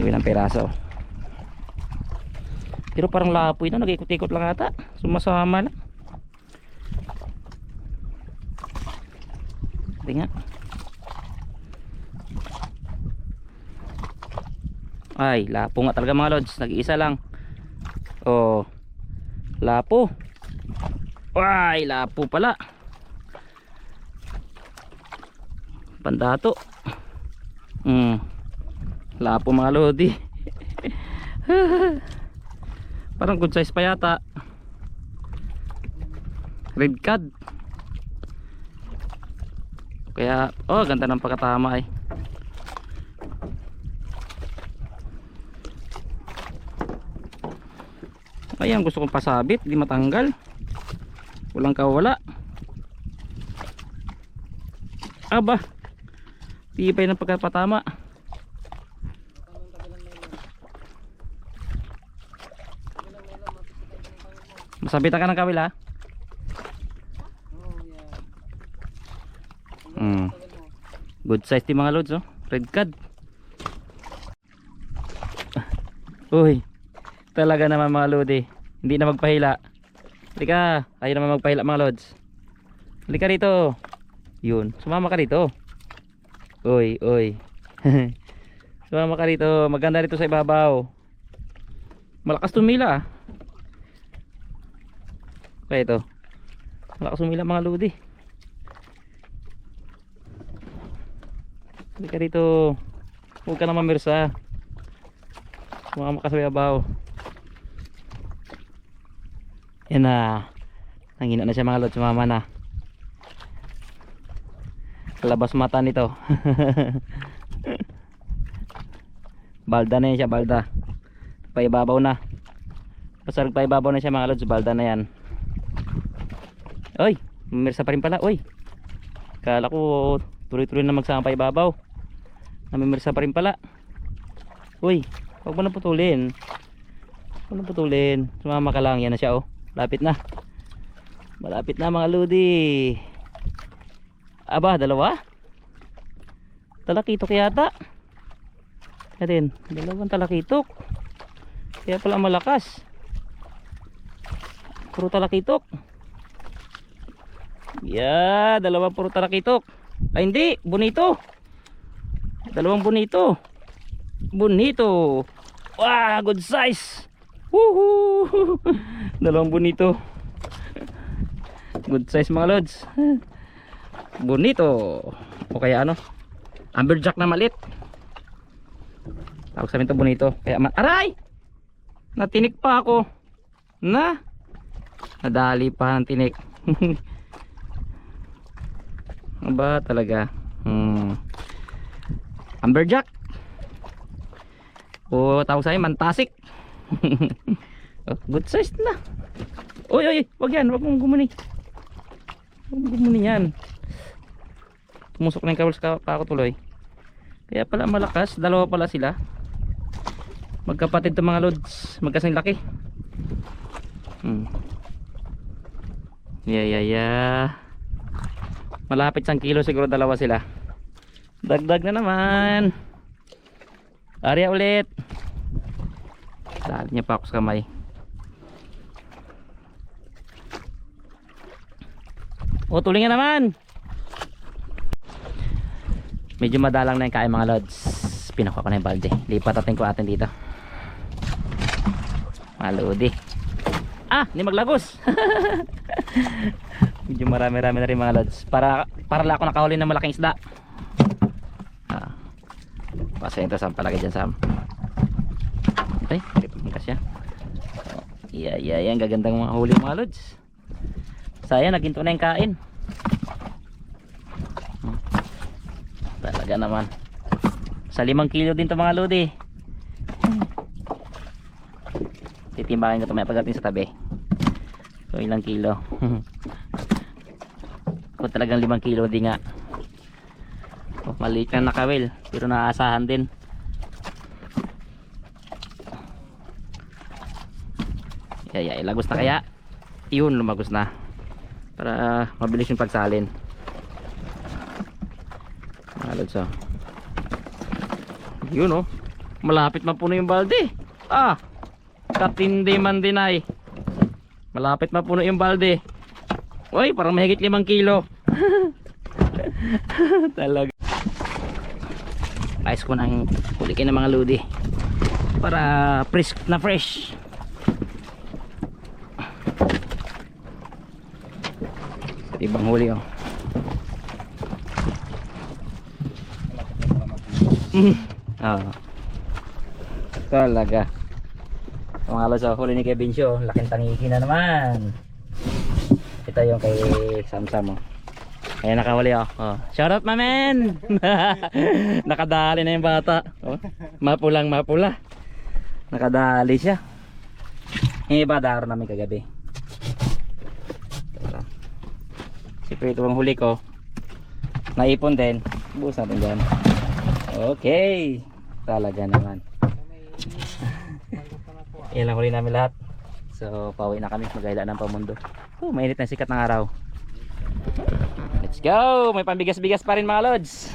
ilang piraso. Pero parang lapoy na, nag-ikot-ikot lang ata. Sumasama lang. Hindi nga. Ay, lapo nga talaga mga lods. Nag-iisa lang. Oh, lapo. Ay, lapo pala. Pandato. Lapo mga lodi. Parang good size pa yata. Red cod. Kaya, oh, ganda ng pagkatama eh. Ayan, gusto kong pasabit, di matanggal. Walang kawala. Aba, tibay ng pagkapatama. Masabitan ka ng kawil ha? Good size di mga loads oh. Red cod. Uy, talaga naman mga lodi. Hindi na magpahila. Halika, ayaw naman magpahila mga lods. Halika rito. Yun, sumama ka rito. Uy, uy. Sumama ka rito. Maganda rito sa ibabaw. Malakas tumila ah. Kaya ito, malakas tumila mga lodi. Halika rito. Huwag ka na mamirsa. Sumama ka sa ibabaw. Yan na. Nangina na siya mga lods. Sumama na. Labas mata nito. Balda na yan siya, balda. Paibabaw na. Basta paibabaw na siya mga lods. Balda na yan. Oy, mamirsa pa rin pala. Oy, kala ko tuloy-tuloy na magsama paibabaw. Namimirsa pa rin pala. Uy, huwag mo na putulin. Huwag mo na putulin. Sumama ka lang. Yan na siya oh. Malapit na. Malapit na mga lodi. Aba, dalawa? Talakitok yata. Yan, dalawang talakitok. Kaya pala malakas. Puro talakitok. Yeah, dalawang puro talakitok. Ay hindi, bonito. Dalawang bonito. Bonito. Wow, good size. Woohoo. Dalawang bonito. Good size mga lods. Bonito. O kaya ano, amberjack na malit. Tawag sa amin ito bonito. Kaya aray! Natinik pa ako. Nadali pa ang tinik. Aba talaga. Amberjack. O tawag sa amin mantasik. Oh, good size na. Uy, uy, wag yan, wag mong gumuni. Wag mong gumuni yan. Pumusok na yung kawal sa pa ako tuloy. Kaya pala malakas, dalawa pala sila. Magkapatid to mga lods, magkasing laki. Yeah. Malapit 1 kilo siguro dalawa sila. Dagdag na naman. Arya ulit. Dali niya pa ako sa kamay. O tulingan naman. Medyo madalang na yung kain mga lods. Pinukuha ko na yung balde. Lipat natin ko atin dito. Maludi. Ah, hindi maglagos. Medyo marami-rami na rin mga lods. Para lang ako nakahuli ng malaking isda. Pasayin ito Sam, palagay dyan Sam. Ay, pagpagkas siya. Yan, gagandang mga huli mga lods. Sayang, naginto na yung kain. Talaga naman. Sa 5 kilo din to mga lodi. Titimbangin ko ito may pagdating sa tabi. So ilang kilo. Kung talagang 5 kilo di nga. Oh, maliit na nakawil pero naaasahan din. Ilagos na kaya. Yun, lumagos na. Para mabilis yung pagsalin. Halod so. Yun oh. Malapit mapuno yung balde. Ah, katindi man din ay. Malapit mapuno yung balde. Uy, parang mahigit 5 kilo. Talaga. Ayos ko nang hulikin ng mga lodi para fresh na fresh. Ibang huli oh. Oh. Talaga. Mga lods, huli ni Kevin Show, laking tangiki na naman. Ito yung kay Samsam oh. Ayan, nakahuli oh. Oh. Shout out my man. Nakadali na yung bata oh. Mapulang mapula. Nakadali siya. Yung iba daro namin kagabi. Siyempre ito ang huli ko. Naipon din. Buhos natin dyan. Okay. Talaga naman. Yan lang huli namin lahat. So pauwi na kami. Magayla ng pamundo. Mainit na sikat ng araw. Let's go! May pambigas-bigas pa rin mga lods.